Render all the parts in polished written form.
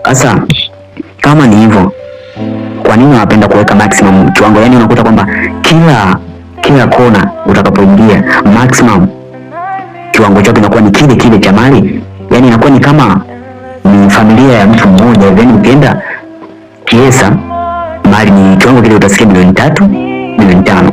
Sasa kama ni hivyo, kwa nini wanapenda kuweka maximum kiwango? Yani unakuta kwamba kila kona utakapoingia maximum kiwango chake kinakuwa ni kile kile cha mali. Yani inakuwa ni kama ni familia ya mtu mmoja. Yani ukienda Kiesa mali ni kiwango kile, utasikia milioni 3, milioni 5.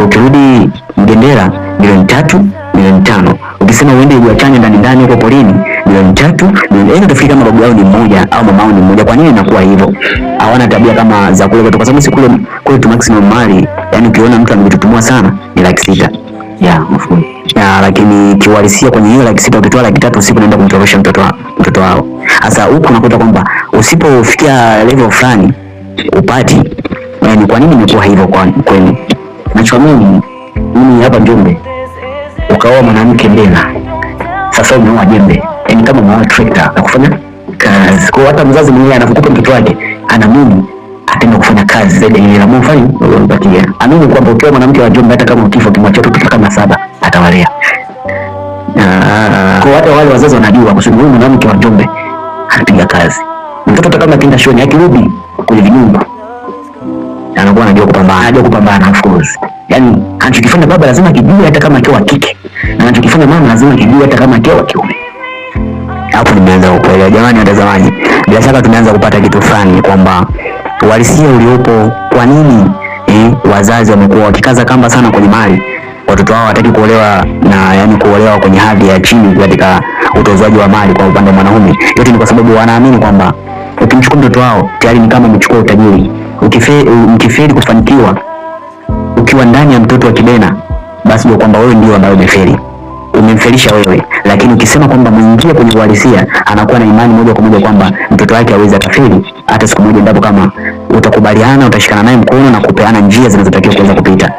Ukirudi Mgendera milioni 3, milioni 5. Ukisema uende Iguachanya ndani huko porini milioni 3, milioni. Yaani utafikiri kama babu yao ni mmoja au mama yao ni mmoja. Kwa nini inakuwa hivyo? Hawana tabia kama za kule kwetu, kwa sababu si kule tu maximum mali. Yani ukiona mtu ametutumua sana ni 600,000. Ya, lakini kiuhalisia kwenye hiyo 600,000 ukitoa 300,000 usiku unaenda kumtorosha mtoto wao. Sasa huko unakuta kwamba usipofikia level fulani upati. Yani kwa nini imekuwa hivyo kwenu? Nachoamini mimi hapa Njombe, ukaoa mwanamke Mbena, sasa umeoa jembe. Yani kama umeoa trekta na kufanya kazi. Kwa hata mzazi mwenyewe anapokupa mtoto wake anaamini ataenda kufanya kazi zaidi ile ambayo mfanye unampatia. Amini kwamba ukiwa mwanamke wa Njombe, hata kama ukifo kimwacha tu kama 7 atawalea. Kwa hata wale wazazi wanajua kusema huyu mwanamke wa Njombe anapiga kazi. Mtoto hata kama akienda shule akirudi kule vinyumba anakuwa anajua kupambana of course. Yani anachokifanya baba lazima kijue hata kama akiwa kike, na anachokifanya mama lazima kijue hata kama akiwa kiume. Hapo nimeanza kuelewa. Jamani watazamaji, bila shaka tumeanza kupata kitu fulani kwamba uhalisia uliopo. Kwa nini wazazi wamekuwa wakikaza kamba sana kwenye mali, watoto wao hawataki kuolewa, na yani kuolewa kwenye hadhi ya chini katika utozwaji wa mali kwa upande wa mwanaume. Yote ni kwa sababu wanaamini kwamba ukimchukua mtoto wao tayari ni kama umechukua utajiri. Ukifeli kufanikiwa ukiwa ndani ya mtoto wa Kibena, basi ndio kwamba wewe ndio ambaye umemfelisha wewe. Lakini ukisema kwamba mwingie kwenye uhalisia, anakuwa na imani moja kwa moja kwamba mtoto wake hawezi akafeli hata siku moja, endapo kama utakubaliana, utashikana naye mkono na kupeana njia zinazotakiwa kuweza kupita.